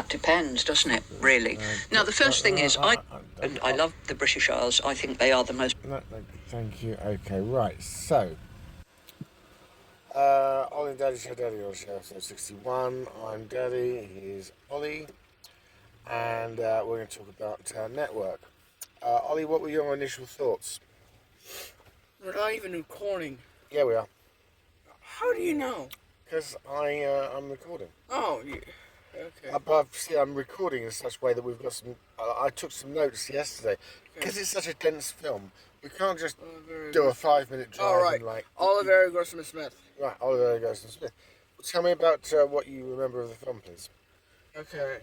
that depends, doesn't it, really? Now, the first thing is, I love the British Isles. I think they are the most... Thank you. Okay, right, so... Ollie and Daddy Show Daddy on Show episode 61. I'm Daddy, he's Ollie, and we're going to talk about Network. Ollie, what were your initial thoughts? We're not even recording. Yeah, we are. How do you know? Because I'm recording. Oh, yeah. Okay. But see, I'm recording in such a way that we've got some... I took some notes yesterday. Because it's such a dense film, we can't just do a 5-minute drive. All right. And, like... Oliver Goldsmith. Right, Oliver Goldsmith. Tell me about what you remember of the film, please. Okay.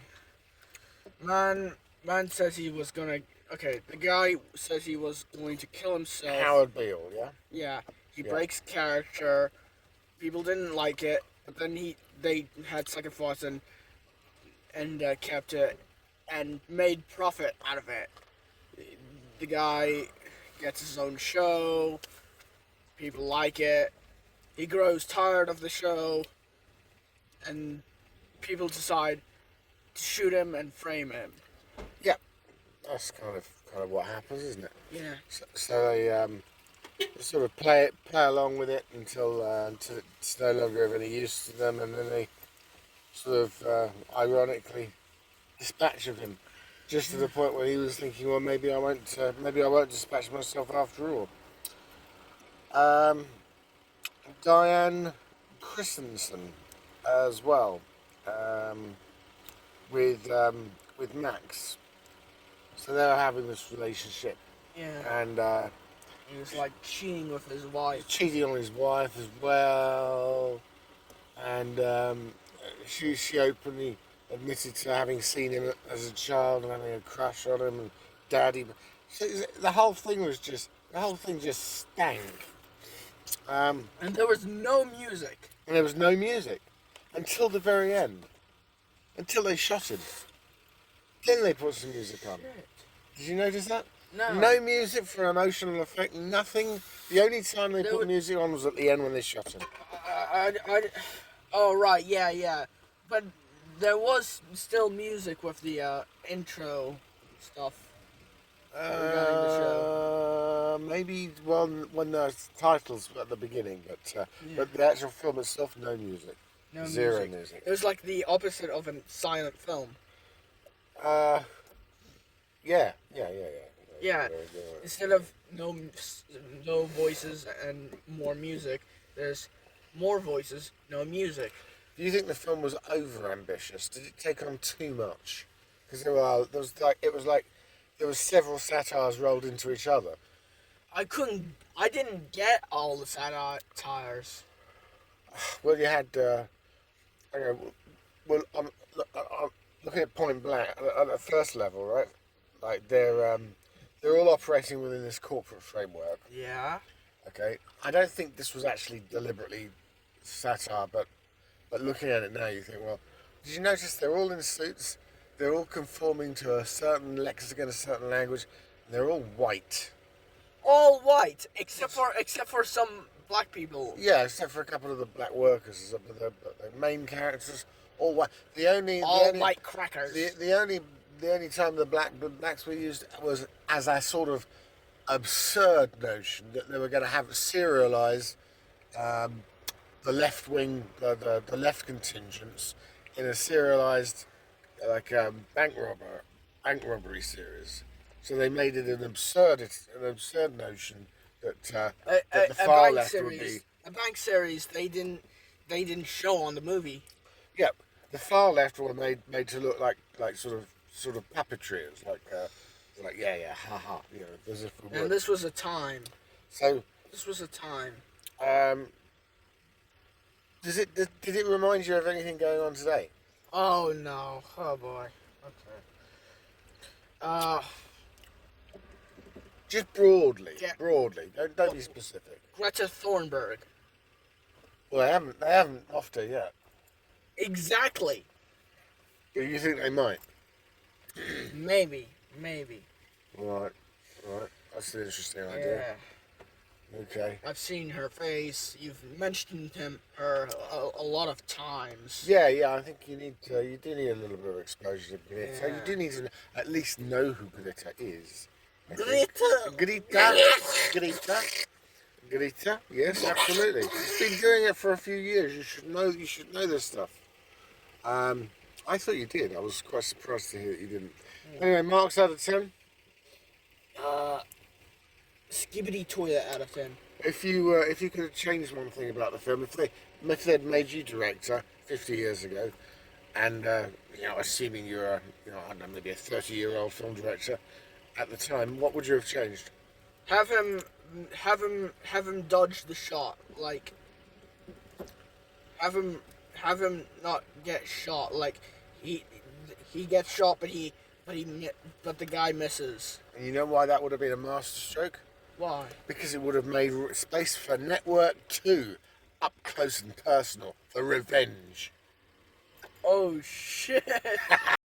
Man says he was gonna... Okay, the guy says he was going to kill himself. Howard Beale, yeah? Yeah. He breaks character. People didn't like it, but then they had second thoughts and kept it and made profit out of it. The guy gets his own show. People like it. He grows tired of the show, and people decide to shoot him and frame him. Yeah, that's kind of what happens, isn't it? Yeah. So they sort of play along with it until it's no longer of any use to them, and then they sort of ironically dispatch of him, just to the point where he was thinking, well, maybe I won't dispatch myself after all. Diane Christensen as well, with Max. So they were having this relationship. Yeah. And he was like cheating with his wife. Cheating on his wife as well. And she openly admitted to having seen him as a child and having a crush on him and daddy. So the whole thing just stank. And there was no music. And there was no music until the very end. Until they shot him. Then they put some music on. Shit. Did you notice that? No. No music for emotional effect, nothing. The only time they put music on was at the end when they shot him. Oh, right, yeah. But there was still music with the intro stuff. Regarding the show. Maybe when there's titles at the beginning, but the actual film itself, no music. No Zero music. It was like the opposite of a silent film. Yeah. Yeah. Instead of no voices and more music, there's more voices, no music. Do you think the film was over ambitious? Did it take on too much? Because there was several satires rolled into each other. I didn't get all the satires. Well, you had. I'm looking at Point Blank at the first level, right? Like they're all operating within this corporate framework. Yeah. Okay. I don't think this was actually deliberately satire, but looking at it now, you think, well, did you notice they're all in suits? They're all conforming to a certain lexicon, a certain language. And they're all white. All white, except for some black people. Yeah, except for a couple of the black workers, but the main characters all white. All white crackers. The only time the blacks were used was as a sort of absurd notion that they were going to have serialized the left wing, the left contingents in a serialized bank robbery series. So they made it an absurd notion that the far left would be a bank series. They didn't show on the movie. Yeah, the far left were made to look like sort of puppetry. It was haha, as if we were. And this was a time. So this was a time. Did it remind you of anything going on today? Oh no! Oh boy. Okay. Just broadly. Yeah. Broadly. Don't be specific. Greta Thunberg. Well, they haven't offed her yet. Exactly. Do you think they might? Maybe. Right. That's an interesting idea. Okay. I've seen her face. You've mentioned her a lot of times. Yeah, I think you do need a little bit of exposure to Greta. Yeah. You do need to at least know who Greta is. I think. Greta. Greta. Yes, absolutely. She's been doing it for a few years. You should know. You should know this stuff. I thought you did. I was quite surprised to hear that you didn't. Anyway, marks out of 10. Skibidi toilet out of 10. If you could have changed one thing about the film, if they'd made you director 50 years ago, and assuming you're I don't know, maybe a 30-year-old film director at the time, what would you have changed? Have him dodge the shot. Like, have him not get shot. Like, he gets shot, but the guy misses. And you know why that would have been a masterstroke? Why? Because it would have made space for Network 2, up close and personal, for revenge. Oh shit.